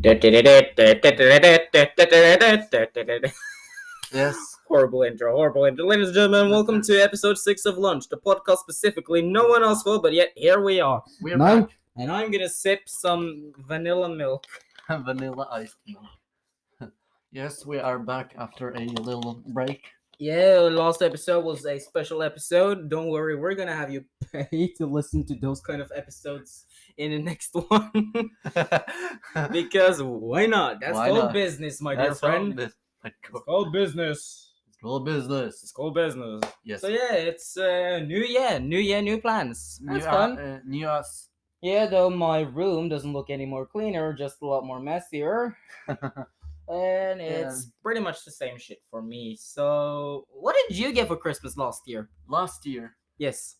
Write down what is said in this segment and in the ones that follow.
Yes. Horrible intro. Ladies and gentlemen, welcome to episode 6 of Lunch, the podcast specifically no one else will, but yet here we are. We're back. And I'm gonna sip some vanilla milk. Vanilla iced milk. Yes, we are back after a little break. Yeah, last episode was a special episode. Don't worry, we're gonna have you pay to listen to those kind of episodes in the next one. Because why not? That's Why called not? business, my dear friend. It's called business. It's called business. It's called business. Yes. So yeah, it's new year, new plans. That's fun. New us. Yeah, though my room doesn't look any more cleaner, just a lot more messier. And it's pretty much the same shit for me. So, what did you get for Christmas last year? Last year. Yes.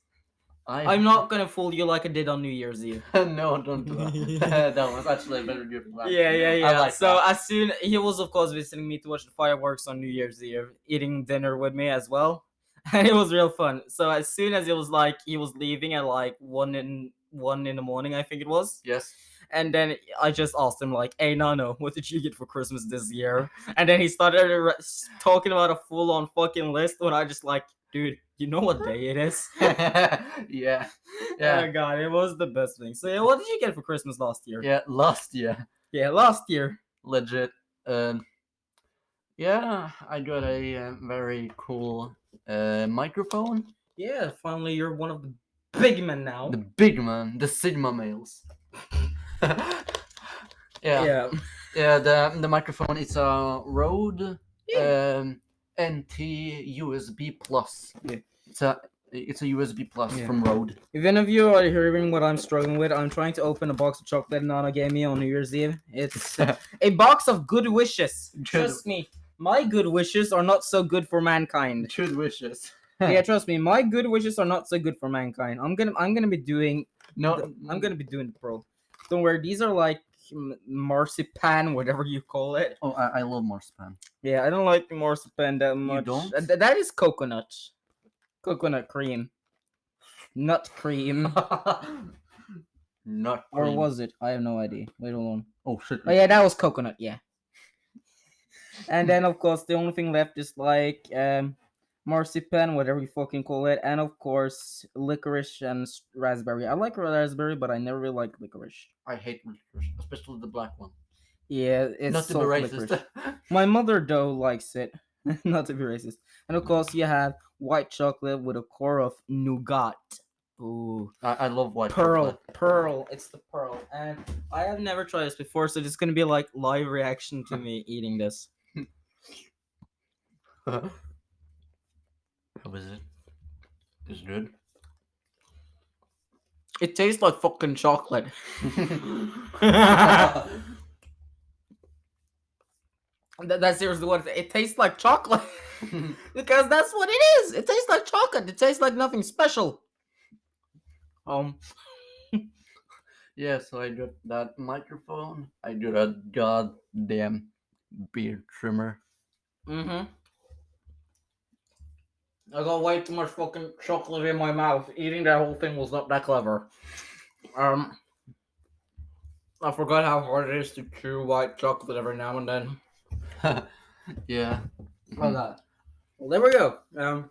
I'm not gonna fool you like I did on New Year's Eve. No, don't do that. That was actually a very good plan. Yeah. Like so that. as soon he was of course visiting me to watch the fireworks on New Year's Eve, eating dinner with me as well, and it was real fun. So as soon as it was like he was leaving at like 1 in the morning, I think it was. Yes. And then I just asked him like, "Hey, Nano, what did you get for Christmas this year?" And then he started talking about a full-on fucking list. When I just like, dude, you know what day it is? Yeah. Oh god, it was the best thing. So yeah, what did you get for Christmas last year? Yeah, last year. Yeah, last year. Legit. Yeah, I got a very cool microphone. Yeah, finally you're one of the big men now. The big man, the Sigma males. Yeah. The microphone is a Rode NT USB Plus. Yeah. It's a USB Plus from Rode. If any of you are hearing what I'm struggling with, I'm trying to open a box of chocolate Nana gave me on New Year's Eve. It's a box of good wishes. Trust me, my good wishes are not so good for mankind. Good wishes. Yeah, trust me, my good wishes are not so good for mankind. I'm gonna be doing the pearl. Don't worry, these are like marzipan, whatever you call it. Oh, I love marzipan. Yeah, I don't like marzipan that much. You don't? That is coconut. Coconut cream. Nut cream. Nut Or cream. was it? I have no idea. Wait, hold on. Oh, shit. Oh, yeah, that was coconut, yeah. And then, of course, the only thing left is like marzipan, whatever you fucking call it. And, of course, licorice and raspberry. I like raspberry, but I never really like licorice. I hate licorice, especially the black one. Yeah, it's not to be racist. Licorice. My mother, though, likes it. Not to be racist. And, of course, you have white chocolate with a core of nougat. Ooh. I love white chocolate. Pearl. It's the pearl. And I have never tried this before, so it's going to be like live reaction to me eating this. How is it? Is it good? It tastes like fucking chocolate. That's seriously what it tastes like chocolate. Because that's what it is. It tastes like chocolate. It tastes like nothing special. Yeah, so I got that microphone. I got a goddamn beard trimmer. I got way too much fucking chocolate in my mouth. Eating that whole thing was not that clever. I forgot how hard it is to chew white chocolate every now and then. Yeah. Like that. Well, there we go. Now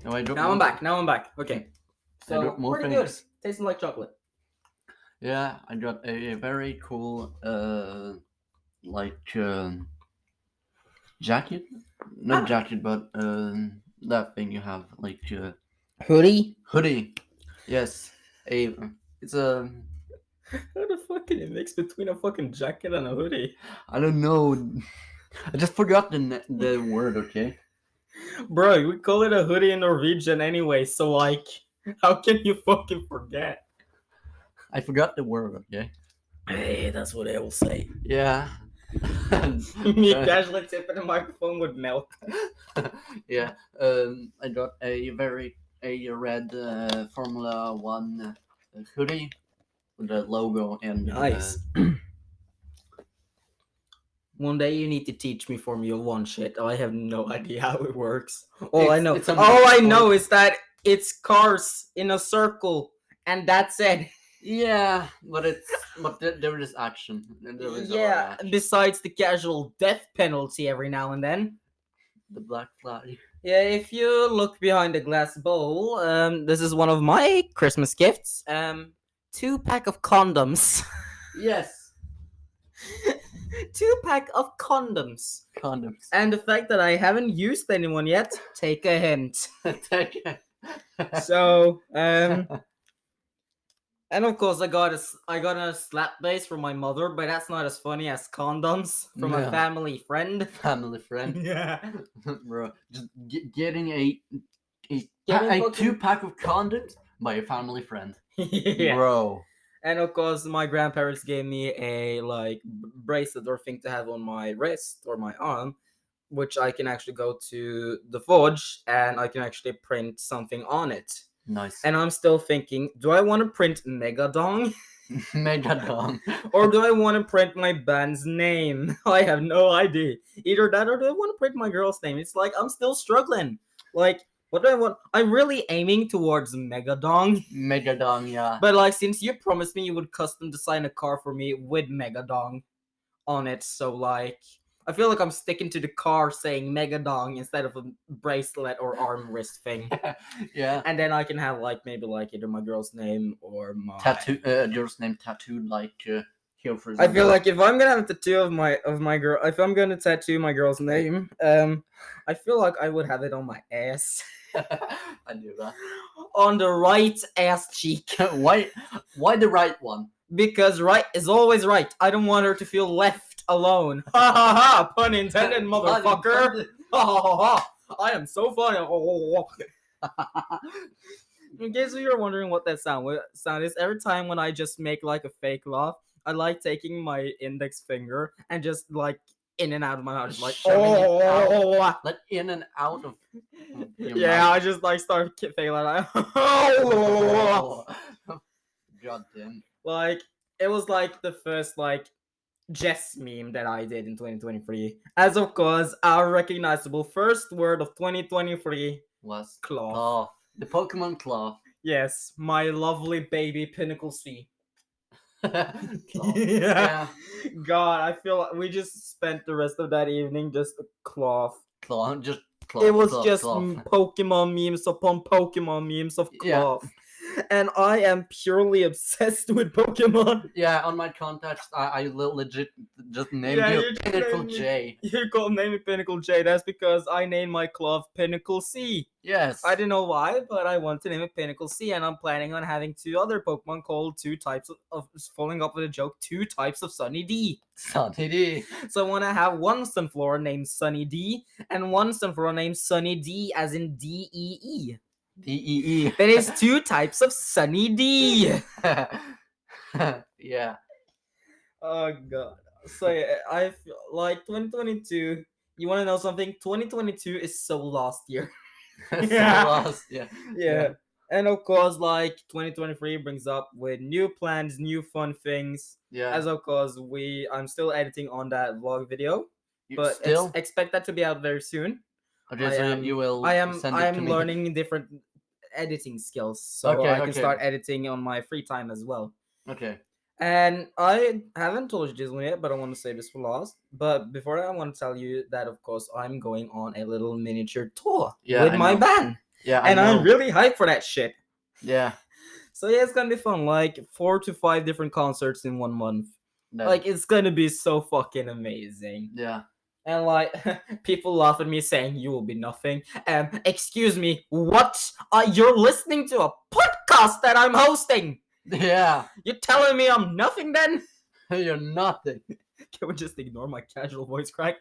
I'm back. Okay. So pretty good. Tasting like chocolate. Yeah, I got a very cool jacket. Not jacket, but that thing you have like Hoodie. Yes. It's a. How the fuck can you mix between a fucking jacket and a hoodie? I don't know. I just forgot the word. Okay. Bro, we call it a hoodie in Norwegian anyway, so like, how can you fucking forget? I forgot the word. Okay. Hey, that's what I will say. Yeah. Me casually tipping the microphone with milk. Yeah. I got a red Formula 1 hoodie with the logo and nice. One day you need to teach me Formula 1 shit. I have no idea how it works. All I know is that it's cars in a circle, and that's it. Yeah, but there is action. There is a lot of Yeah, action. besides the casual death penalty every now and then. The black flag. Yeah, if you look behind the glass bowl, this is one of my Christmas gifts. 2 pack of condoms. Yes, 2 pack of condoms. condoms. And the fact that I haven't used anyone yet, take a hint. Take it. So, and of course I got a slap base from my mother, but that's not as funny as condoms from a No. family friend. Family friend, Yeah. bro. Just getting a Getting a fucking- 2 pack of condoms by a family friend, Yeah. bro. And of course, my grandparents gave me a like bracelet or thing to have on my wrist or my arm, which I can actually go to the forge and I can actually print something on it. Nice. And I'm still thinking, do I want to print Megadong Megadon. or do I want to print my band's name? I have no idea. Either that or do I want to print my girl's name? It's like I'm still struggling. Like, what do I want? I'm really aiming towards Megadong. Megadon, yeah. But like, since you promised me you would custom design a car for me with Megadong on it, so like, I feel like I'm sticking to the car saying Megadong instead of a bracelet or arm wrist thing. Yeah. And then I can have like maybe like either my girl's name or my Tattoo. Girl's name tattooed like here for I example. feel like if I'm gonna have a tattoo of my girl, if I'm gonna tattoo my girl's name, I feel like I would have it on my ass, I knew that. on the right ass cheek, Why the right one? because right is always right. I don't want her to feel left alone. Ha ha ha! Pun intended, motherfucker. Ha ha ha ha! I am so funny. In case you're wondering what that sound is, every time when I just make like a fake laugh, I like taking my index finger and just like in and out of my mouth, just like Shoving it out. oh. Like in and out of your Yeah, mouth. I just like start fake like Oh. God damn. like it was like the first like Jess meme that I did in 2023. As of course, our recognizable first word of 2023 Was cloth. cloth. The Pokemon cloth. Yes, my lovely baby Pinnacle C. Cloth. Yeah. God, I feel like we just spent the rest of that evening just cloth. Cloth. Just cloth. It was cloth, just cloth. Pokemon memes upon Pokemon memes of Yeah. cloth. And I am purely obsessed with Pokemon. Yeah, on my contacts, I legit just named Yeah, you you just Pinnacle named me- J. You call name me Pinnacle J. That's because I named my cloth Pinnacle C. Yes. I don't know why, but I want to name it Pinnacle C, and I'm planning on having 2 other Pokemon called 2 types of following up with a joke, 2 types of Sunny D. Sunny D. So I want to have one Sunflora named Sunny D, and one Sunflora named Sunny D, as in DEE. D-E-E. That is 2 types of Sunny D. Yeah. Oh god. So yeah, I feel like 2022. You want to know something? 2022 is so lost year. So Yeah. lost. Yeah. Yeah. And of course, like 2023 brings up with new plans, new fun things. Yeah. As of course, I'm still editing on that vlog video, You but still? expect that to be out very soon. Okay, I so am- you will I am send it to me. learning different editing skills, so Okay, I can okay. start editing on my free time as well. Okay. And I haven't told you this one yet, but I want to say this for last. But before that, I want to tell you that, of course, I'm going on a little miniature tour Yeah, with I my know. band. Yeah, And I know. I'm really hyped for that shit. Yeah. So yeah, it's gonna be fun. Like 4 to 5 different concerts in 1 month. No. Like it's gonna be so fucking amazing. Yeah. And like people laugh at me saying you will be nothing. Excuse me, what? You're listening to a podcast that I'm hosting. Yeah. You're telling me I'm nothing then? You're nothing. Can we just ignore my casual voice crack?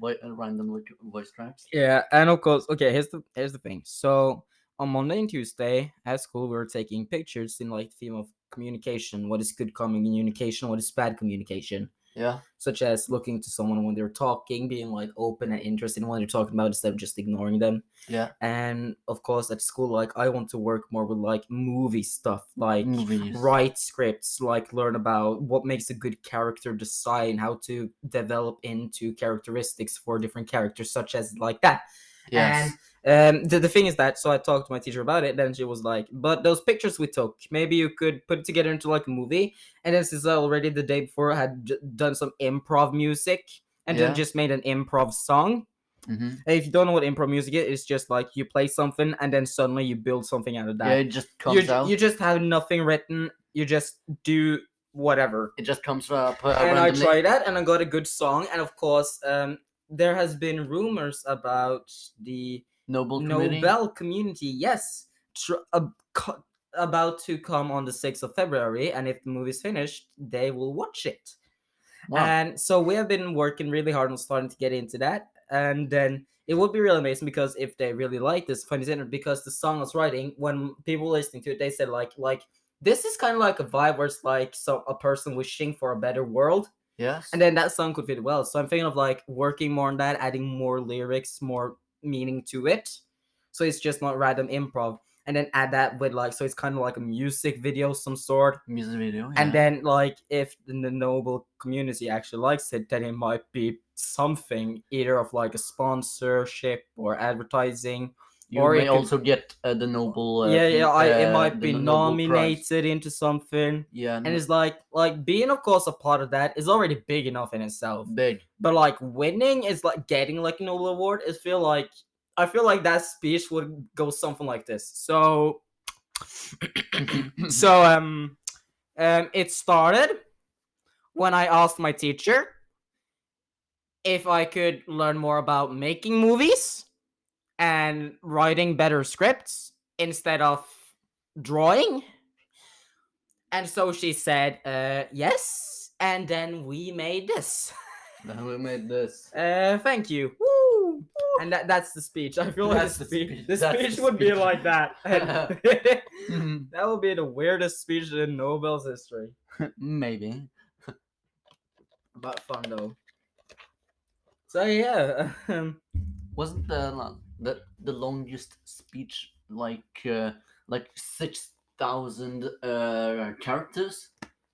Random voice cracks. Yeah, and of course, okay. Here's the thing. So on Monday and Tuesday at school, we were taking pictures in like the theme of communication. What is good communication? What is bad communication? Yeah. Such as looking to someone when they're talking, being like open and interested in what they're talking about instead of just ignoring them. Yeah. And of course, at school, like I want to work more with like movie stuff, like Movies. write scripts, like learn about what makes a good character design, how to develop into characteristics for different characters, such as like that. And Yes. the thing is that, so I talked to my teacher about it. Then she was like, "But those pictures we took, maybe you could put it together into like a movie." And then since I already the day before had done some improv music and then Yeah. just made an improv song. Mm-hmm. If you don't know what improv music is, it's just like you play something and then suddenly you build something out of Yeah, that. it just comes You out. just have nothing written. You just do whatever. It just comes up And I randomly. tried that, and I got a good song. And of course, there has been rumors about the Noble committee. Nobel community. Yes, about to come on the 6th of February, and if the movie's finished, they will watch it. Wow. And so we have been working really hard on starting to get into that. And then it would be really amazing because if they really like this funny dinner, because the song I was writing, when people were listening to it, they said like this is kind of like a vibe where it's like a person wishing for a better world. Yes. And then that song could fit well. So I'm thinking of like working more on that, adding more lyrics, more meaning to it. So it's just not random improv. And then add that with like, so it's kind of like a music video of some sort. Music video. And Yeah. then like if the noble community actually likes it, then it might be something either of like a sponsorship or advertising, You or may it could, also get the noble. it might The be Nobel Prize. nominated into something. Yeah. And it's like being of course a part of that is already big enough in itself. Big. But like winning is like getting like a Nobel Award is I feel like that speech would go something like this. So so it started when I asked my teacher if I could learn more about making movies and writing better scripts instead of drawing. And so she said, yes. And then we made this. Then we made this. Thank you. Woo! And that's the speech. I feel like That's the speech. the That's speech the would be speech. like that. Mhm. That would be the weirdest speech in Nobel's history. Maybe. But fun though. So yeah. Wasn't the longest speech like 6,000 characters?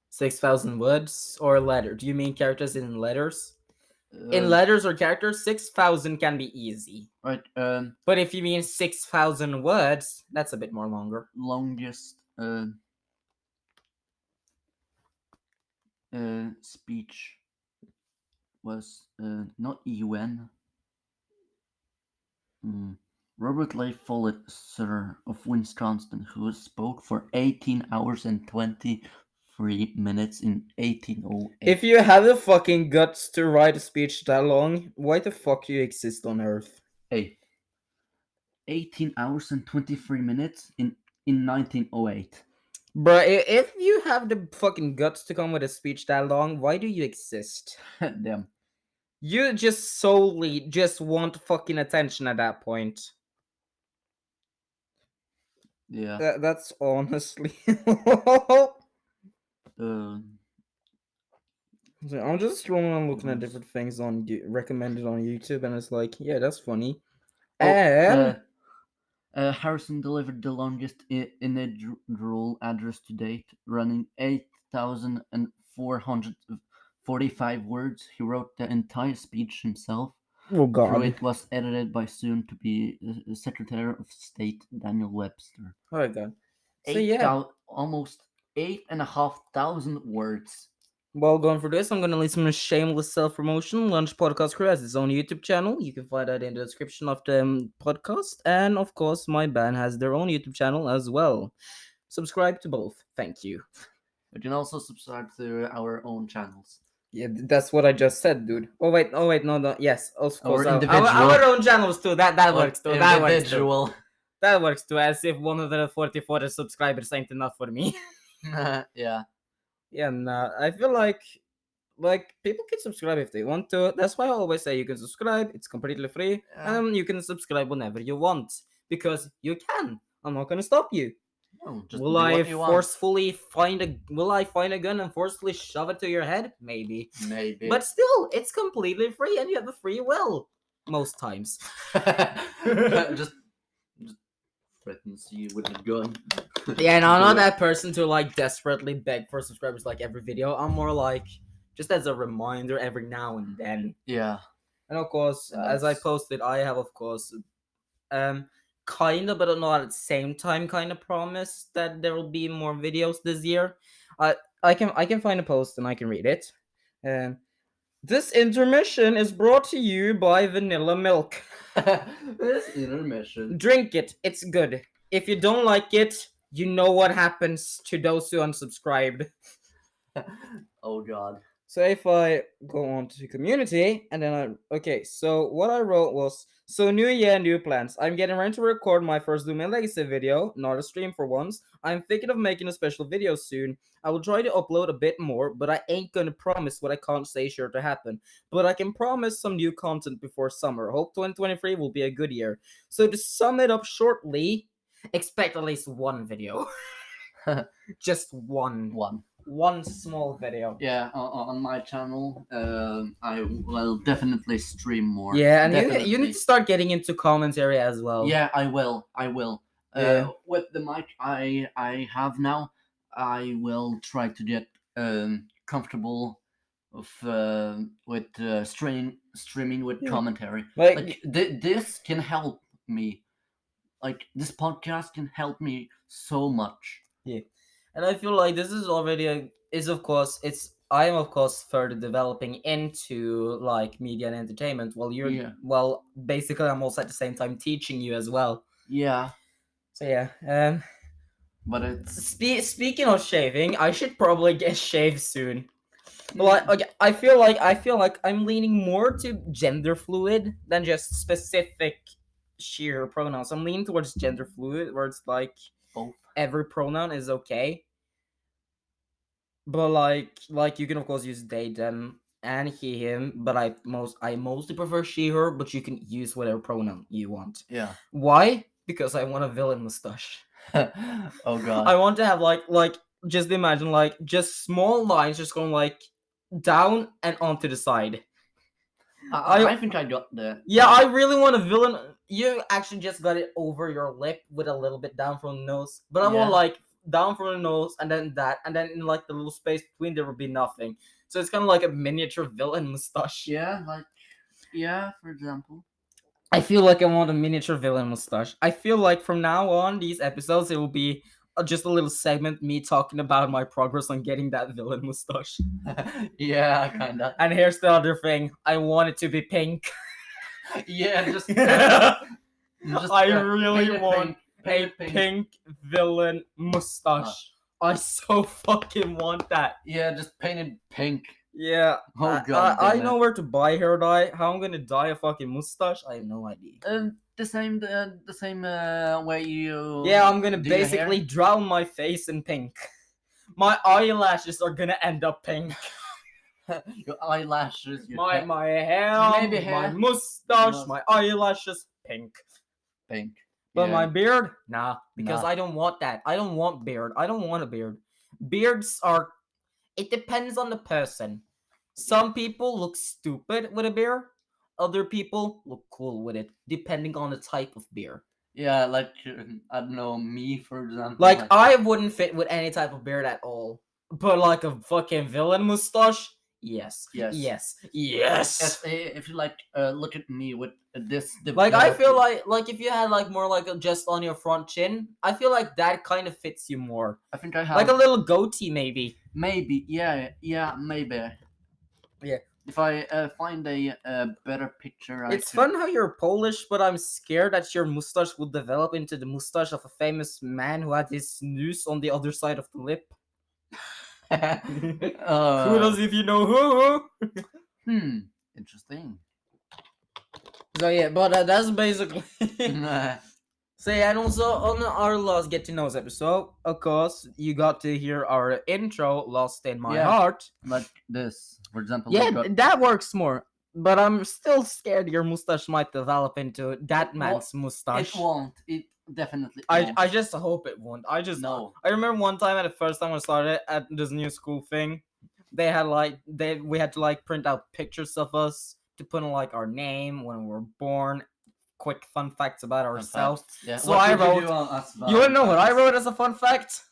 6,000 words or letter? Do you mean characters in letters? In Uh, letters or characters, 6,000 can be easy. right. But if you mean 6,000 words, that's a bit more longer. Longest speech was not UN. Robert Lay Follett of Wisconsin, who spoke for 18 hours and 23 minutes in 1808. If you have the fucking guts to write a speech that long, why the fuck you exist on Earth? Hey, 18 hours and 23 minutes in 1908. Bruh, if you have the fucking guts to come with a speech that long, why do you exist? Damn. You just solely just want fucking attention at that point. Yeah. That's honestly. Uh, So I'm just scrolling and looking at Yes. different things on recommended on YouTube, and it's like, yeah, that's funny. Oh, And Harrison delivered the longest inaugural address to date, running 8,445 words. He wrote the entire speech himself. oh Through god, it was edited by soon-to-be Secretary of State Daniel Webster. oh god. So yeah, Almost 8,500 words. well, going for this, I'm gonna leave some shameless self-promotion. Lunch Podcast Crew has its own YouTube channel. You can find that in the description of the podcast, and of course, my band has their own YouTube channel as well. Subscribe to both. Thank you. You can also subscribe to our own channels. Yeah, that's what I just said, dude. Oh wait, no. Yes, of course, individual. our own channels too. That works too. That works too. Individual. That works too. As if 144 subscribers ain't enough for me. Yeah. Yeah, nah. I feel like people can subscribe if they want to. That's why I always say you can subscribe. It's completely free. Yeah. You can subscribe whenever you want because you can. I'm not gonna stop you. No, just Will do I what you want. forcefully find a gun and forcefully shove it to your head? Maybe. Maybe. But still, it's completely free and you have a free will. Most times. just threatens you with a gun. Yeah, and I'm Do not it. that person to like desperately beg for subscribers like every video. I'm more like just as a reminder every now and then. Yeah. And of course, as I That's- posted, I have of course kind of, but not at the same time, kind of promise that there will be more videos this year. I can find a post and I can read it. Um, this intermission is brought to you by Vanilla Milk. This intermission. Drink it; it's good. If you don't like it, you know what happens to those who unsubscribed. Oh God. So if I go on to community and then so what I wrote was, so new year, new plans. I'm getting ready to record my first Doom and Legacy video, not a stream for once. I'm thinking of making a special video soon. I will try to upload a bit more, but I ain't gonna promise what I can't say sure to happen. But I can promise some new content before summer. Hope 2023 will be a good year. So to sum it up shortly, expect at least one video. Just one. One small video. Yeah, on my channel, I will definitely stream more. Yeah, and Definitely. you need to start getting into commentary as well. Yeah, I will. Yeah. With the mic I have now, I will try to get comfortable with streaming with Yeah. commentary. Like, This can help me. Like, this podcast can help me so much. yeah, and I feel like this is already I am of course further developing into like media and entertainment. While you're Yeah. well, basically I'm also at the same time teaching you as well. Yeah, So yeah, but it's speaking of shaving, I should probably get shaved soon. Hmm. Well, okay, I feel like I'm leaning more to gender fluid than just specific sheer pronouns. I'm leaning towards gender fluid, where it's like both. every pronoun is okay. But like you can of course use they, them, and he, him. But I mostly prefer she, her. But you can use whatever pronoun you want. Yeah. Why? Because I want a villain mustache. Oh God. I want to have like just imagine like just small lines just going like down and onto the side. I think I got that. Yeah, I really want a villain. You actually just got it over your lip with a little bit down from the nose, but I want Yeah. like down from the nose and then that, and then in like the little space between there would be nothing. So it's kind of like a miniature villain mustache. Yeah, for example. I feel like I want a miniature villain mustache. I feel like from now on, these episodes, it will be just a little segment me talking about my progress on getting that villain mustache. Yeah, kinda. And here's the other thing: I want it to be pink. Yeah, just I really paint it want pink, a pink villain mustache. I so fucking want that. Yeah, just painted pink. Yeah. Oh God. I know where to buy hair dye. How I'm gonna dye a fucking mustache, I have no idea. The same way you. Yeah, I'm gonna do your basically hair. drown my face in pink. My eyelashes are gonna end up pink. Your eyelashes. Your My hair, Maybe my hair. mustache, No. my eyelashes, pink. pink. But Yeah. my beard, nah, because Nah. I don't want that. I don't want beard. I don't want a beard. Beards are. It depends on the person. Some people look stupid with a beard. Other people look cool with it, depending on the type of beard. Yeah, like I don't know, me for example. Like I wouldn't fit with any type of beard at all. But like a fucking villain mustache, yes, Yes. yes, yes. If you like, look at me with this. Like I feel like if you had like more like just on your front chin, I feel like that kind of fits you more. I think I have Like a little goatee, maybe. maybe. Yeah, maybe. Yeah. If I find a better picture, It's fun how you're Polish, but I'm scared that your mustache will develop into the mustache of a famous man who had his noose on the other side of the lip. Kudos if you know who. Interesting. So yeah, but that's basically. So yeah, and also on our last Get to Knows episode, of course, you got to hear our intro, "Lost in My Heart." Like this, for example. Yeah, that works more. But I'm still scared your mustache might develop into that man's mustache. It won't. It definitely. I just hope it won't. I just know. I remember one time at the first time I started at this new school thing, they had we had to like print out pictures of us to put in like our name, when we were born, quick fun facts about ourselves. Yeah. So I wrote. You wanna know what I wrote as a fun fact?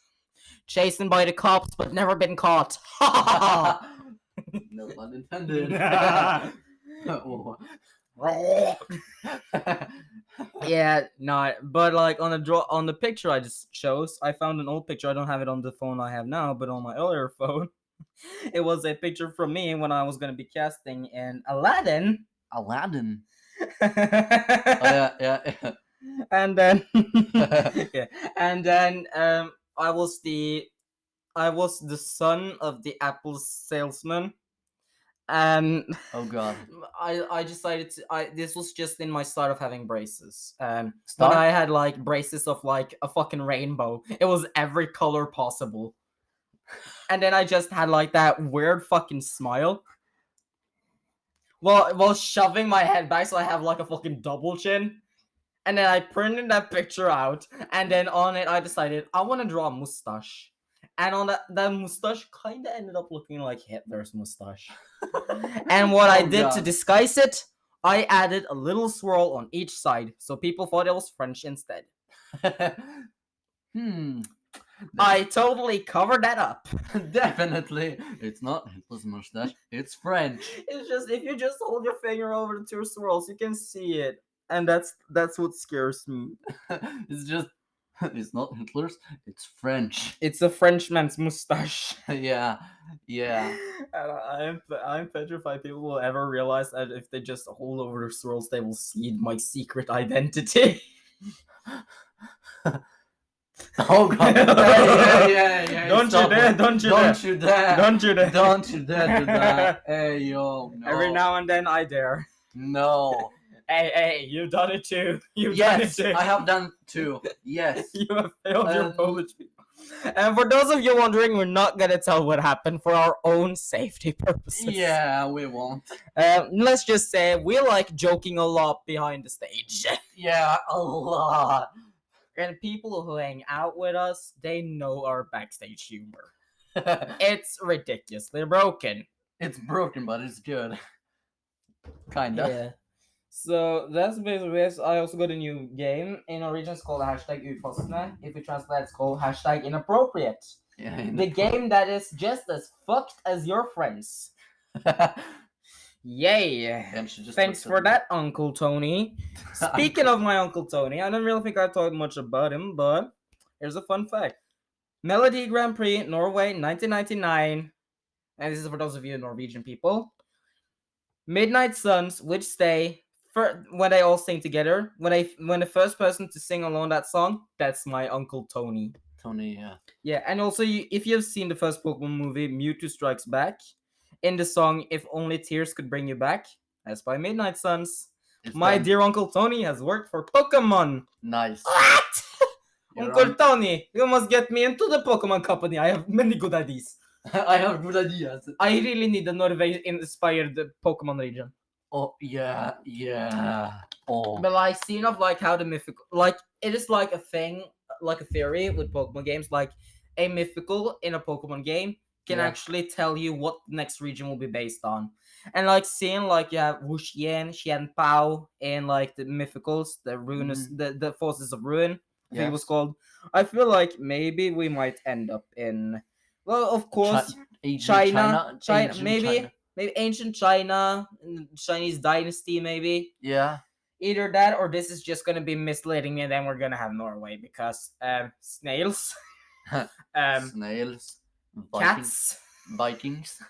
Chasing by the cops, but never been caught. No pun intended. Yeah, not. But like on the on the picture I just chose, I found an old picture. I don't have it on the phone I have now, but on my earlier phone, it was a picture from me when I was gonna be casting in Aladdin. Aladdin. Oh and yeah, yeah, then yeah. yeah, and then I was the son of the Apple salesman, and Oh God. I decided to this was just in my start of having braces. When I Start. had like braces of like a fucking rainbow, it was every color possible, and then I just had like that weird fucking smile while shoving my head back, so I have like a fucking double chin. And then I printed that picture out, and then on it I decided I want to draw a mustache. And on that mustache kind of ended up looking like Hitler's mustache. And what I Oh did to God. disguise it, I added a little swirl on each side, so people thought it was French instead. Hmm. I totally covered that up. Definitely, it's not Hitler's mustache. It's French. It's just if you just hold your finger over the two swirls, you can see it, and that's what scares me. It's just. It's not Hitler's. It's French. It's a Frenchman's mustache. Yeah, yeah. And I'm petrified people will ever realize that if they just hold over the swirls, they will see my secret identity. Oh God! Yeah. Don't you Stop dare! it. Don't you dare! Don't you dare! Don't you dare! Don't you dare do that! Hey yo, no. Every now and then I dare. No. Hey, you've done it too. You've done it Yes, too. I have done too. Yes. You have failed your Um, Polish people. And for those of you wondering, we're not gonna tell what happened for our own safety purposes. Yeah, we won't. Let's just say we like joking a lot behind the stage. Yeah, a lot. And people who hang out with us, they know our backstage humor. It's ridiculously broken. It's broken, but it's good. Kinda. Yeah. So that's basically it. I also got a new game in Norwegian. It's called hashtag upassende. If we translate, it's called hashtag inappropriate. Yeah, The game that is just as fucked as your friends. Yay! Thanks for that, Uncle Tony. Speaking of my Uncle Tony, I don't really think I talked much about him, but here's a fun fact. Melody Grand Prix, Norway, 1999. And this is for those of you Norwegian people. Midnight Suns, which day, when they all sing together, when the first person to sing along that song, that's my Uncle Tony. Tony, yeah. Yeah, and also if you've seen the first Pokemon movie, Mewtwo Strikes Back, in the song "If Only Tears Could Bring You Back," that's by Midnight Suns. My dear Uncle Tony has worked for Pokemon. Nice. What? Uncle Tony, you must get me into the Pokemon company. I have many good ideas. I have good ideas. I really need a Norway-inspired Pokemon region. Oh yeah. Oh. But like, scene of like how the mythical, like it is like a thing, like a theory with Pokemon games, like a mythical in a Pokemon game can actually tell you what the next region will be based on. And like seeing like you have Wuxian, Xianpao, and like the mythicals, the runes, the forces of ruin, I think it was called. I feel like maybe we might end up in, well, of course, China, maybe ancient China, Chinese dynasty, maybe. Yeah. Either that or this is just gonna be misleading me, and then we're gonna have Norway because snails, snails, cats, Vikings.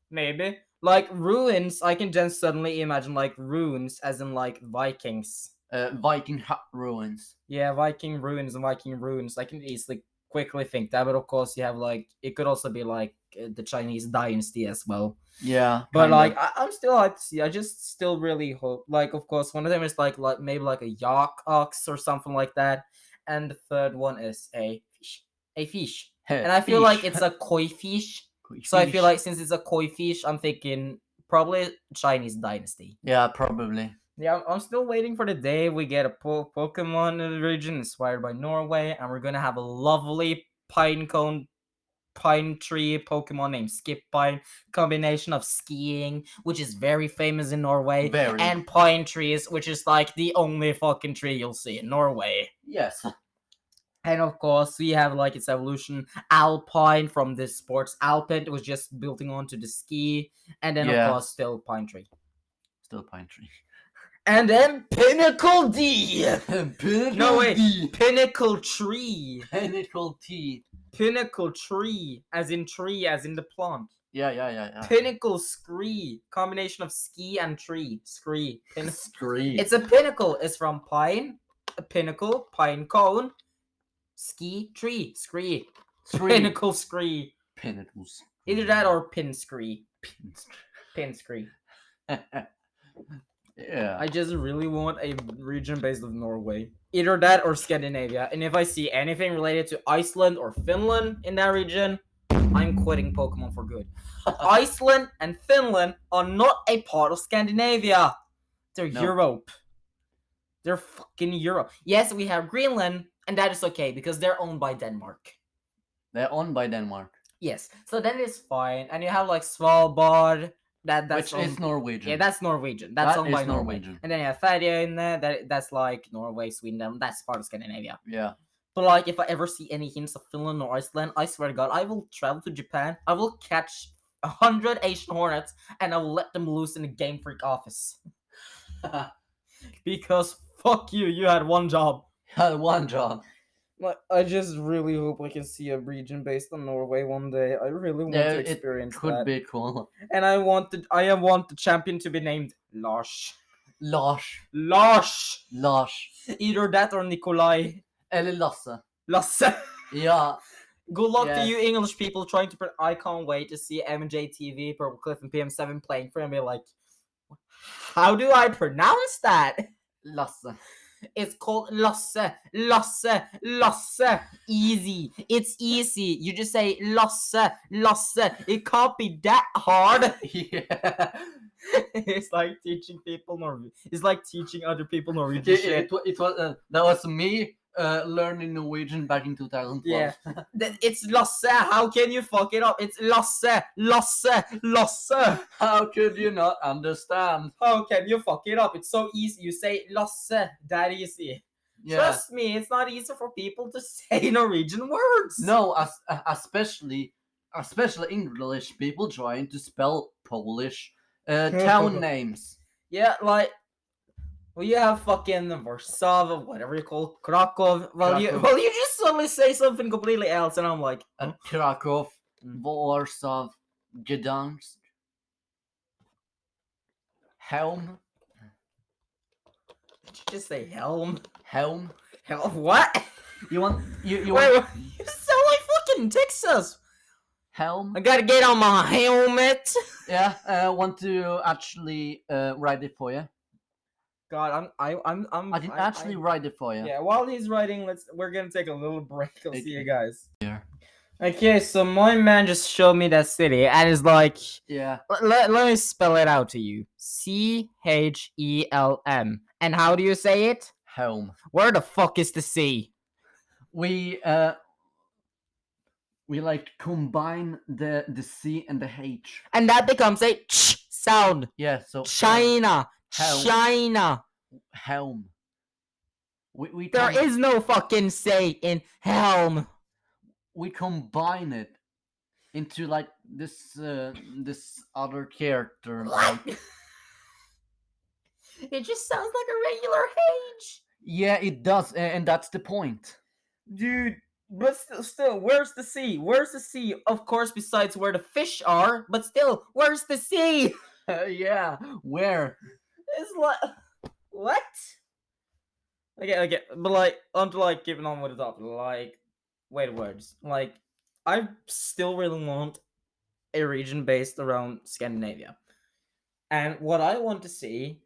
maybe like ruins. I can then suddenly imagine like runes, as in like Vikings. Viking ruins. Yeah, Viking ruins and Viking ruins. I can easily quickly think that, but of course you have like it could also be like the Chinese dynasty as well. Yeah, but like I'm still like to see. I just still really hope. Like, of course, one of them is like maybe like a yak ox or something like that, and the third one is a fish. And I feel like it's a koi fish. So I feel like since it's a koi fish, I'm thinking probably Chinese dynasty. Yeah, probably. Yeah, I'm still waiting for the day we get a Pokemon region inspired by Norway, and we're gonna have a lovely pine tree Pokemon named Skip Pine. Combination of skiing, which is very famous in Norway, and pine trees, which is like the only fucking tree you'll see in Norway. Yes. And of course, we have like its evolution, Alpine from the sports Alpine. It was just building onto the ski, and then of course still pine tree. Still pine tree. And then Pinnacle D. Pinnacle No wait, D. Pinnacle Tree. Pinnacle T. Pinnacle Tree, as in tree, as in the plant. Yeah. Pinnacle Scree, combination of ski and tree. Scree. Scree. It's a pinnacle. It's from pine, a pinnacle, pine cone, ski, tree, scree. Pinnacle Scree. Pinnacles. Either that or pin scree. Pins. Pin scree. Yeah. I just really want a region based of Norway. Either that or Scandinavia. And if I see anything related to Iceland or Finland in that region, I'm quitting Pokemon for good. Iceland and Finland are not a part of Scandinavia. They're No. Europe. They're fucking Europe. Yes, we have Greenland, and that is okay because they're owned by Denmark. They're owned by Denmark. Yes, so then it's fine. And you have like Svalbard. That's Which is Norwegian. Yeah, that's Norwegian. That's That owned by is Norway. Norwegian. And then you have Fadia in there. That's like Norway, Sweden. That's part of Scandinavia. Yeah. But like, if I ever see any hints of Finland or Iceland, I swear to God, I will travel to Japan. I will catch 100 Asian Hornets and I will let them loose in the Game Freak office. Because fuck you, you had one job. Had one job. Like, I just really hope I can see a region based on Norway one day. I really want to experience It could that. be cool. And I want the champion to be named Lars. Lars. Either that or Nikolai. Eller Lasse. Lasse. Yeah. Good luck to Yes. you English people trying to. I can't wait to see MJ TV, Purple Cliff, and PM7 playing for him. Be like, how do I pronounce that? Lasse. It's called Lasse. Easy. It's easy. You just say Lasse. It can't be that hard. Yeah. It's like teaching people Norwegian. It's like teaching other people Norwegian shit. It was that was me learning Norwegian back in 2012. Yeah. It's Lasse. How can you fuck it up? It's Lasse. How could you not understand? How can you fuck it up? It's so easy. You say Lasse. That easy. Yeah. Trust me, it's not easy for people to say Norwegian words. No, especially English people trying to spell Polish town names. Yeah, like, well, you have fucking Warsaw, whatever you call it, Krakow. Well, you just suddenly say something completely else, and I'm like, huh? Krakow, Warsaw, Gdansk, Helm. Did you just say Helm? Helm. What? You want you Wait, want you sound like fucking Texas. Helm? I gotta get on my helmet. Yeah, I want to actually write it for you. God, I can actually write it for you. Yeah, while he's writing, we're gonna take a little break. I'll see you guys. Yeah. Okay, so my man just showed me that city, and it's like, Yeah. let me spell it out to you. CHELM. And how do you say it? Helm. Where the fuck is the C? We like combine the C and the H. And that becomes a ch sound. Yeah, so China. Helm. China. Helm. We There is no fucking say in helm. We combine it into like this other character. What? It just sounds like a regular H. Yeah, it does, and that's the point. Dude, but still, where's the sea? Where's the sea? Of course, besides where the fish are, but still, where's the sea? Yeah, where? It's like, what? Okay, but like, on to like keeping on with the topic, like, wait words. Like, I still really want a region based around Scandinavia. And what I want to see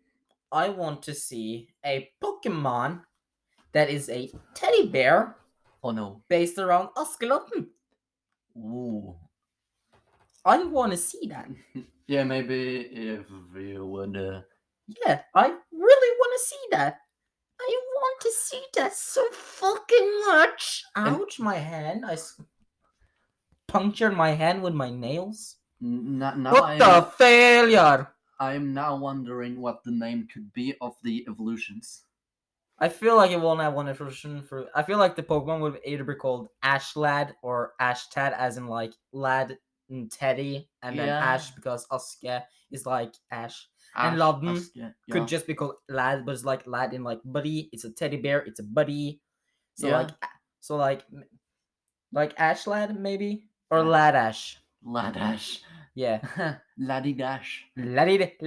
a Pokemon that is a teddy bear. Oh no. Based around Askeladden. Ooh. I want to see that. Yeah, maybe if you would. Yeah, I really want to see that. I want to see that so fucking much. Ouch, my hand. I punctured my hand with my nails. Now What the failure? I am now wondering what the name could be of the evolutions. I feel like it won't have one evolution for. I feel like the Pokemon would either be called Ashlad or Ashtad, as in like lad Teddy, and then Yeah. Ash because Oscar is like Ash, and Ash, Loudon Oscar, could yeah. just be called Lad, but it's like Lad in like buddy. It's a teddy bear. It's a buddy. So Yeah. so like Ash Lad maybe or Ash. Lad Ash. Lad Ash. Yeah. Laddie Dash. Laddie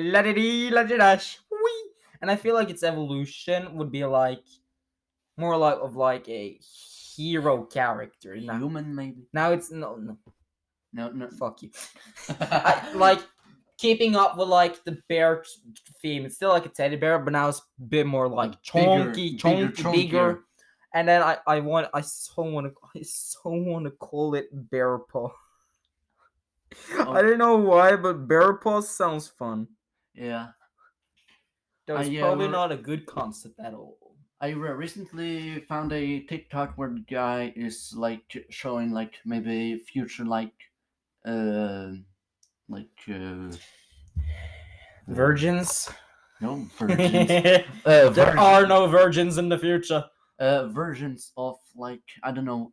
Dash. Whee! And I feel like its evolution would be like more like of like a hero character. Human, maybe. Now it's no. No. Fuck you. Like keeping up with like the bear theme. It's still like a teddy bear, but now it's a bit more like chunky, bigger. And then I so want to call it bear paw. I don't know why, but bear paw sounds fun. Yeah. Though it's probably not a good concept at all. I recently found a TikTok where the guy is like showing like maybe future virgins. No virgins. There are no virgins in the future. Versions of like I don't know.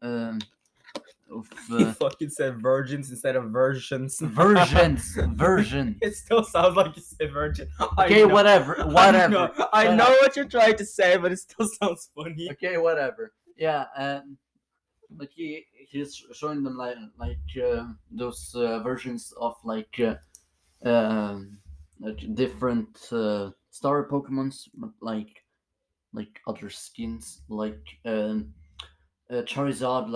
You fucking said virgins instead of versions. Version. It still sounds like you said virgin. Okay, whatever. I know what you're trying to say, but it still sounds funny. Okay, whatever. Yeah, like he's showing them like those versions of like different star Pokemons, but like other skins, like Charizard,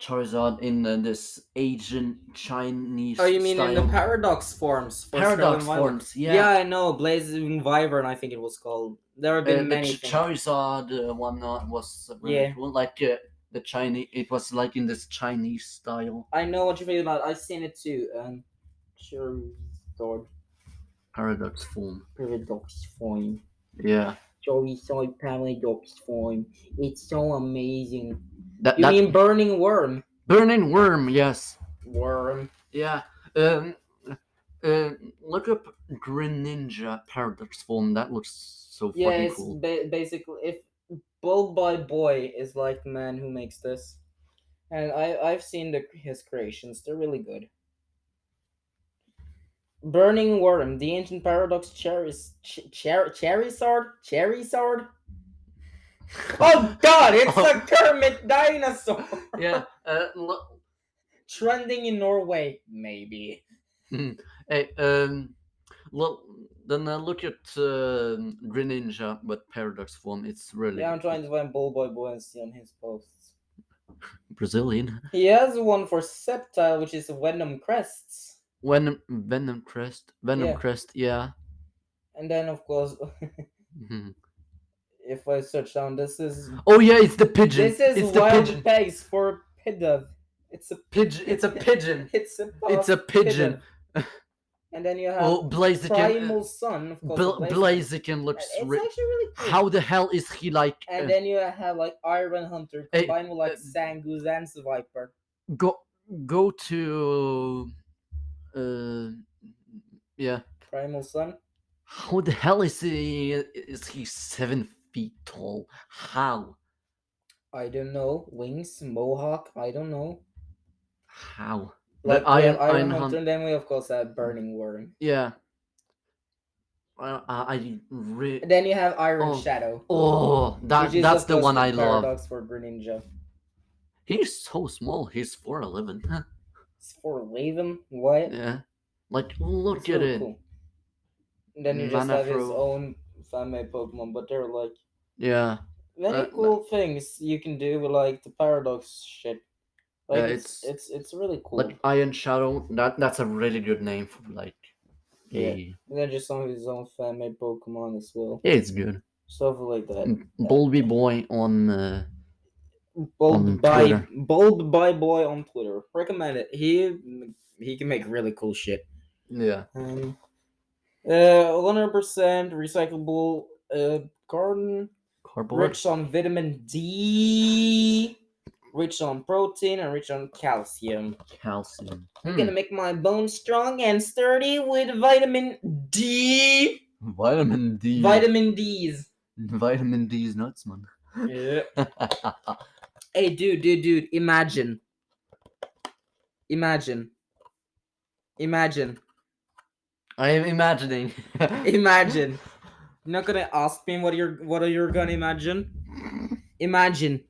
Charizard in this Asian Chinese. Oh, you mean style. in the Paradox forms? Paradox forms, yeah. Yeah, I know. Blazing Wyvern, I think it was called. There have been many. Charizard one was really cool. Like the Chinese, it was like in this Chinese style. I know what you're talking about. I've seen it too. Charizard. Paradox form. Paradox form. Yeah. Charizard Paradox form. It's so amazing. You mean Burning Worm? Burning Worm, yes. Worm. Yeah. Look up Greninja Paradox form. That looks so fucking cool. Basically, if Bulb by Boy is like the man who makes this, and I've seen his creations. They're really good. Burning Worm, the ancient Paradox Charizard. Oh God! It's a Kermit dinosaur. Yeah. Trending in Norway, maybe. Hey, look at Greninja, but Paradox form. It's really. Yeah, I'm trying to find Bulb by Boy and see on his posts. Brazilian. He has one for Sceptile, which is Venom Crests. Venom Crest, yeah. And then, of course, if I search down, this is. Oh yeah, it's the pigeon. This is it's wild pigeon. pegs for Pidove. It's a pigeon. It's a pigeon. It's a pigeon. And then you have Primal Sun. Of course, Blaziken looks. It's actually really cool. How the hell is he like? And then you have like Iron Hunter combined with like Zangoose and Viper. Go to. Yeah. Primal Sun. How the hell is he? Is he 7 feet tall? How? I don't know. Wings, Mohawk. I don't know. How? Like Iron Hunter, and then we of course have Burning Worm. Yeah. Then you have Iron Shadow. Oh, that's the one I love. Paradox for Greninja. He's so small. He's 4'11". He's 4'11". What? Yeah. Like look at it. Cool. And then you just have his own fan-made Pokemon, but they're like many cool things you can do with like the Paradox shit. Like it's really cool. Like Iron Shadow, that's a really good name for like. And then just some of his own fan-made Pokemon as well. Yeah, it's good. Stuff like that. Bulby Boy on. Bulb by Boy on Twitter. Recommend it. He can make really cool shit. Yeah. 100% recyclable cardboard. Rich on vitamin D, rich on protein, and rich on calcium. I'm gonna make my bones strong and sturdy with vitamin D. Vitamin D. Vitamin D's. Vitamin D's nuts, man. Yeah. Hey, dude. Imagine Imagine. Imagine. I am imagining. Imagine. You're not gonna ask me what are you gonna imagine? Imagine.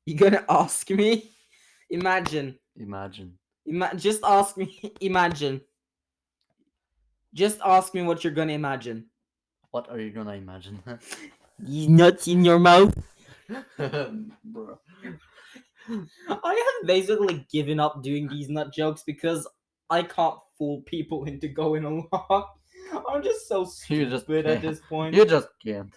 You gonna ask me? Imagine. Imagine. Just ask me. Imagine. Just ask me what you're gonna imagine. What are you gonna imagine? Nuts in your mouth. Bro. I have basically given up doing these nut jokes because I can't fool people into going along. I'm just so You just stupid at can't. this point. You just can't.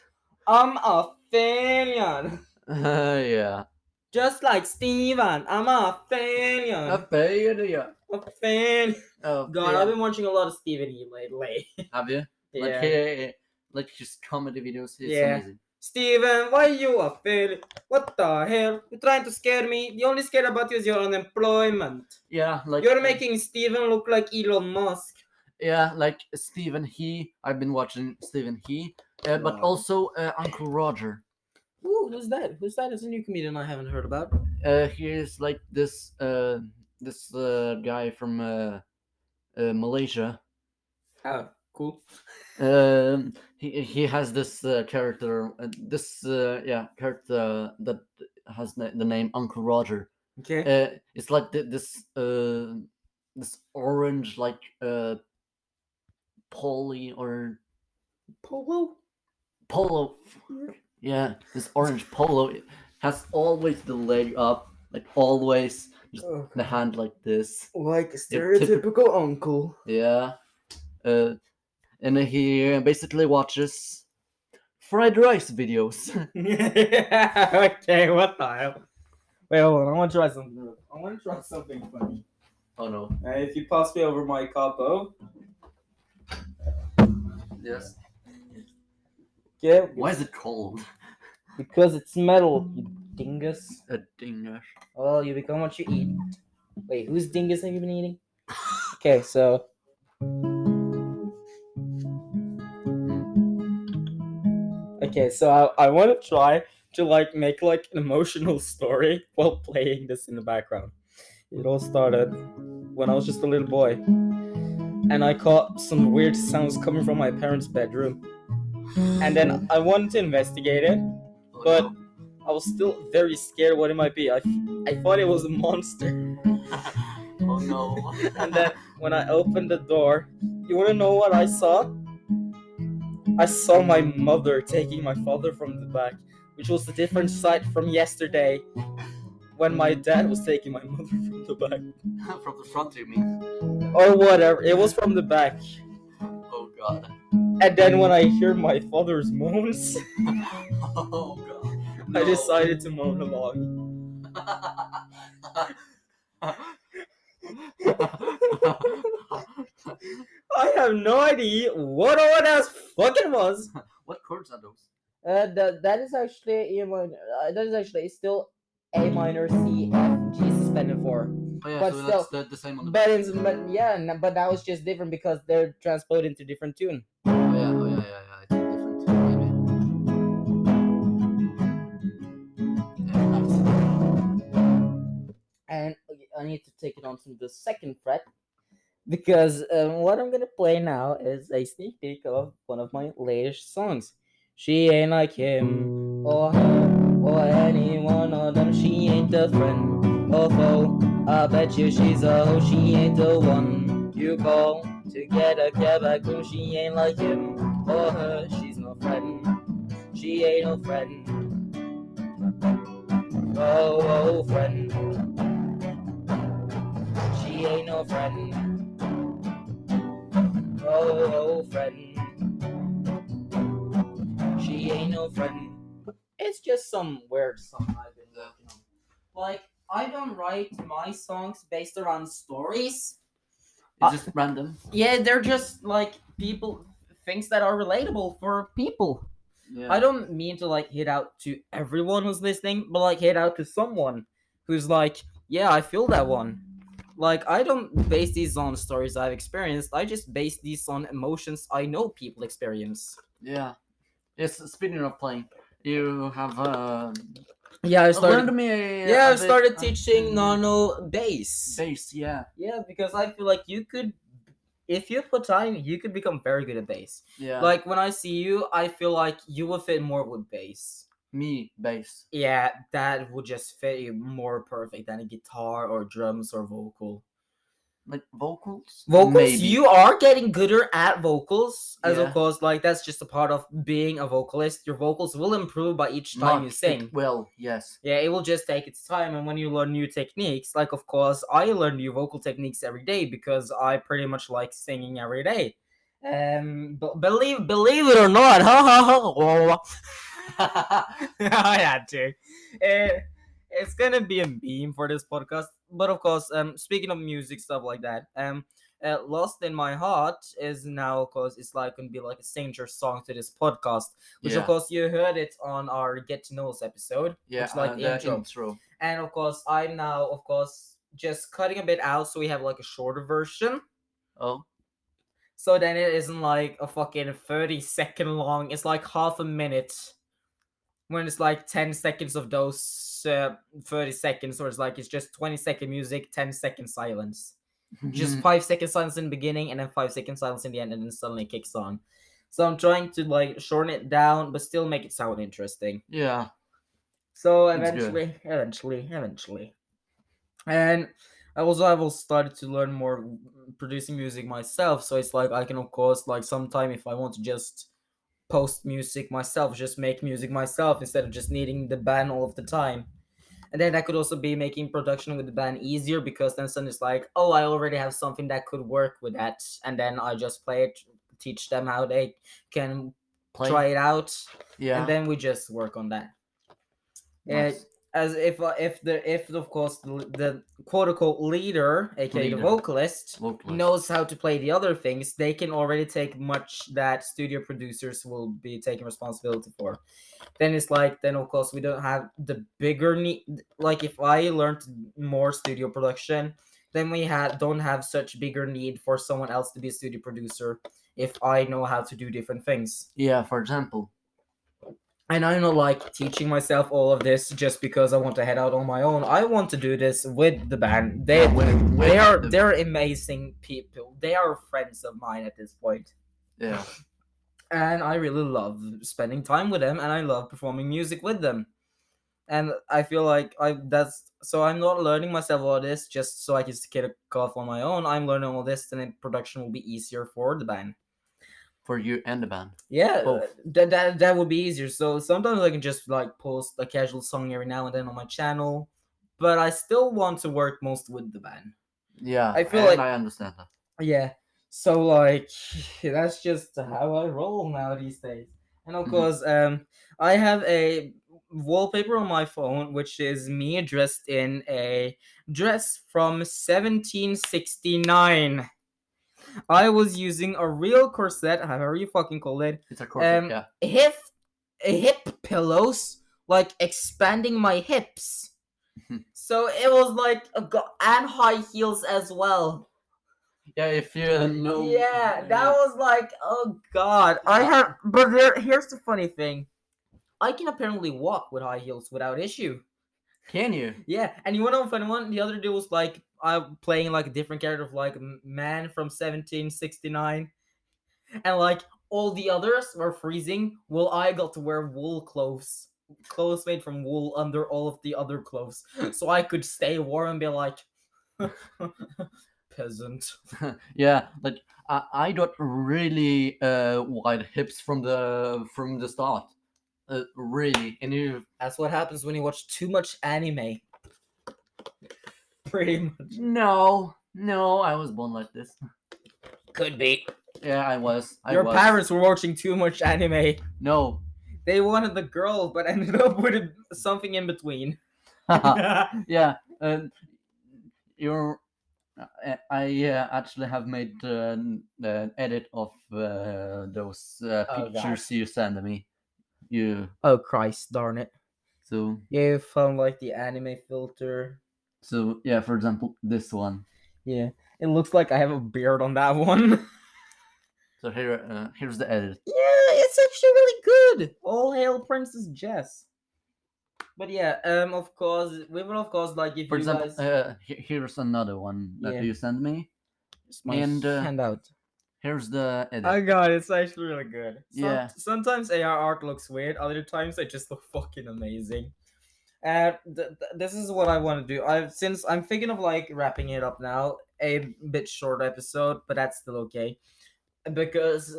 I'm a failure. Yeah. Just like Steven, I'm a A failure. failure. A failure. A God, I've failure. been watching a lot of Steven E lately. Have you? Like, Yeah. hey, like his comedy videos, it's Yeah. amazing. Steven, why you a failure? What the hell? You're trying to scare me? The only scare about you is your unemployment. Yeah, like You're making Steven look like Elon Musk. yeah, like Stephen He. I've been watching Stephen He, but Wow. also Uncle Roger. Ooh, who's that? Who's that? It's a new comedian I haven't heard about. He is like this guy from Malaysia. Oh, cool. He has this character, character that has the name Uncle Roger. Okay. It's like this orange like poly or Polo? polo. Yeah, this orange polo has always the leg up, like always, just Oh, the hand like this. like a Your stereotypical uncle. Yeah, and he basically watches fried rice videos. Okay, what the hell? Wait, hold on. I want to try something. I want to try something funny. Oh no. If you pass me over my capo. Yes. Okay. Why is it cold? Because it's metal, you dingus. A dinger. Well, you become what you eat. Wait, whose dingus have you been eating? Okay, so. Okay, so I want to try to like make like an emotional story while playing this in the background. It all started when I was just a little boy, and I caught some weird sounds coming from my parents' bedroom, and then I wanted to investigate it, but I was still very scared what it might be. I thought it was a monster. Oh no. And then when I opened the door, you want to know what I saw? I saw my mother taking my father from the back, which was a different sight from yesterday when my dad was taking my mother from the back. From the front, you mean? Or whatever, it was from the back. Oh god. And then when I hear my father's moans, Oh god. I decided to moan along. I have no idea what all that fucking was. What chords are those? That is actually A minor. That is actually still A minor, C, F, G suspended 4. Oh yeah, But so still, that's the same on the but it's but that was just different because they're transposed into different tune. Oh yeah. It's a different tune, maybe. Yeah, nice. And I need to take it on to the second fret because what I'm gonna play now is a sneak peek of one of my latest songs. She ain't like him or her or any one of them. She ain't a friend or foe. I bet you she's a hoe. She ain't the one you call to get a cab back home. She ain't like him or her. She's no friend. She ain't no friend. Oh, friend. She ain't no friend. Oh, friend. She ain't no friend. It's just some weird song I've been working on. Like, I don't write my songs based around stories. It's just random. Yeah, they're just like people things that are relatable for people. Yeah. I don't mean to like hit out to everyone who's listening, but like hit out to someone who's like, yeah, I feel that one. Like, I don't base these on stories I've experienced. I just base these on emotions I know people experience. Yeah. Yes. Speaking of playing, you have Yeah, I started. Lend me Yeah, a I bit started teaching Nano bass. bass. Yeah, Yeah, because I feel like you could, if you put time, you could become very good at bass. yeah. Like when I see you, I feel like you will fit more with bass. Me bass. Yeah, that would just fit you more perfect than a guitar or drums or vocal. Like vocals, Vocals, maybe. you are getting gooder at vocals, as of Yeah, course, like that's just a part of being a vocalist. Your vocals will improve by each time you not it. sing. Well, yes. Yeah, it will just take its time, and when you learn new techniques, like of course, I learn new vocal techniques every day because I pretty much like singing every day. But believe it or not, I had to. It's gonna be a meme for this podcast, but of course, speaking of music stuff like that, "Lost in My Heart" is now, of course, it's like gonna be like a signature song to this podcast, which of Yeah, course you heard it on our Get to Know Us episode, yeah. which is like the The intro, intro. and of course I'm now, of course, just cutting a bit out so we have like a shorter version. Oh, So then it isn't like a fucking 30-second long. It's like half a minute when it's like 10 seconds of those 30 seconds, or it's just 20-second music, 10-second silence, just 5 seconds silence in the beginning and then 5 seconds silence in the end, and then suddenly it kicks on. So I'm trying to like shorten it down but still make it sound interesting. yeah. So It's good. eventually, and I also have also started to learn more producing music myself, so it's like I can of course like sometime if I want to just post music myself, just make music myself instead of just needing the band all of the time. And then that could also be making production with the band easier because then someone is like, oh, I already have something that could work with that, and then I just play it, teach them how they can Play. try it out, and Yeah. then we just work on that. Uh, Nice. as if of course the quote unquote leader, aka the Leader. vocalist, Vocalist. knows how to play the other things, they can already take much that studio producers will be taking responsibility for. Then it's like, then of course we don't have the bigger need. Like if I learned more studio production, then we don't have such bigger need for someone else to be a studio producer if I know how to do different things. Yeah, for example. And I'm not like teaching myself all of this just because I want to head out on my own. I want to do this with the band. They're amazing people. They are friends of mine at this point. Yeah. And I really love spending time with them, and I love performing music with them. And I feel like I'm not learning myself all this just so I can kick off on my own. I'm learning all this, and then production will be easier for the band. For you and the band. Yeah, Both. that would be easier. So sometimes I can just like post a casual song every now and then on my channel, but I still want to work most with the band. Yeah, I feel and like I understand that. yeah. So like that's just how I roll now these days. And of course, I have a wallpaper on my phone which is me dressed in a dress from 1769. I was using a real corset, however you fucking call it. It's a corset, yeah. Hip pillows, like expanding my hips. So it was like and high heels as well. Yeah, if you know. Yeah, that was like, oh god. Here's the funny thing. I can apparently walk with high heels without issue. Can you? Yeah, and you wanna know funny one? The other day was like I'm playing like a different character of like a man from 1769, and like all the others were freezing. Well, I got to wear wool clothes made from wool under all of the other clothes, so I could stay warm and be like, peasant. Yeah, like I got really wide hips from the start. Really, and you. That's what happens when you watch too much anime. Pretty much. No, I was born like this. Could be. Yeah, I was. Your parents were watching too much anime. No. They wanted the girl, but ended up with something in between. Yeah, you're. I actually have made an edit of those pictures you sent me. You. Oh Christ, darn it! So. You found like the anime filter. So yeah, for example, this one. Yeah, it looks like I have a beard on that one. So here's the edit. Yeah, it's actually really good. All hail Princess Jess. But yeah, of course, we will of course like if For you example, guys, here's another one that yeah, you sent me, it's my and handout. here's the edit. I got it. It's actually really good. Yeah, Sometimes AR art looks weird. Other times they just look fucking amazing. This is what I want to do. Since I'm thinking of like wrapping it up now, a bit short episode, but that's still okay. Because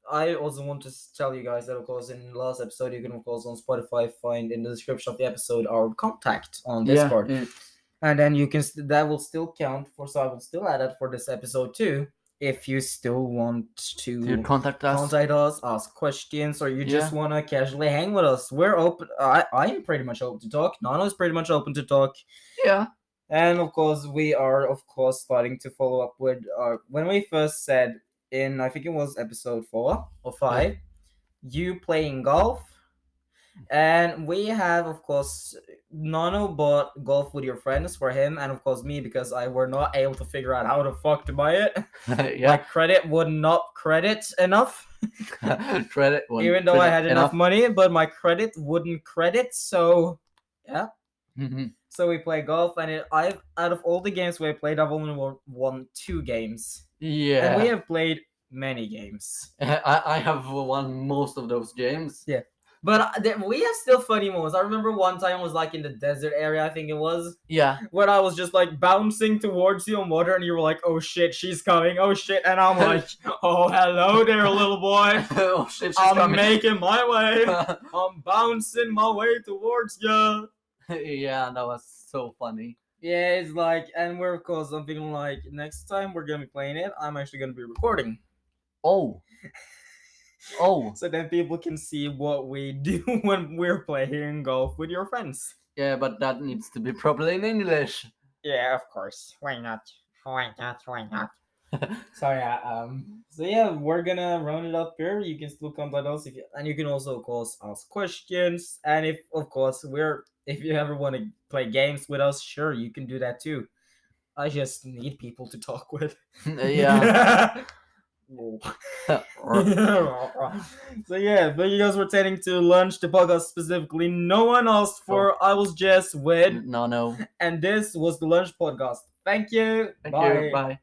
I also want to tell you guys that of course in the last episode you can of course on Spotify find in the description of the episode our contact on yeah. Discord, and then you can that will still count for, so I will still add that for this episode too. If you still want To to contact us. contact us, ask questions, or you just Yeah. want to casually hang with us, we're open. I am pretty much open to talk. Nano is pretty much open to talk. Yeah. And of course, we are of course starting to follow up with when we first said in, I think it was episode 4 or 5, you playing golf, and we have of course Nano bought golf with your friends for him, and of course me because I were not able to figure out how the fuck to buy it. My Yeah. credit would not credit enough. Credit one. Even though I had enough money, but my credit wouldn't credit. So yeah. Mhm. So we play golf, and I've out of all the games we played, I've only won 2 games, Yeah. and we have played many games. I have won most of those games. Yeah, but we have still funny moments. I remember one time was like in the desert area, I think it was. Yeah. When I was just like bouncing towards you on water, and you were like, "Oh shit, she's coming! Oh shit!" And I'm like, "Oh hello there, little boy. Oh shit, she's I'm coming. making my way. I'm bouncing my way towards you." Yeah, that was so funny. Yeah, it's like, and we're of course I'm thinking like next time we're gonna be playing it, I'm actually gonna be recording. Oh. Oh. So then people can see what we do when we're playing golf with your friends. Yeah, but that needs to be properly in English. Yeah, of course. Why not? Why not? Why not? So yeah, we're gonna round it up here. You can still contact us if you, and you can also of course ask questions. And if of course if you ever want to play games with us, sure you can do that too. I just need people to talk with. Yeah. So yeah, thank you guys for attending to lunch, the podcast specifically. No one asked for. I was just with, No. and this was the lunch podcast. Thank you. Thank you. Bye.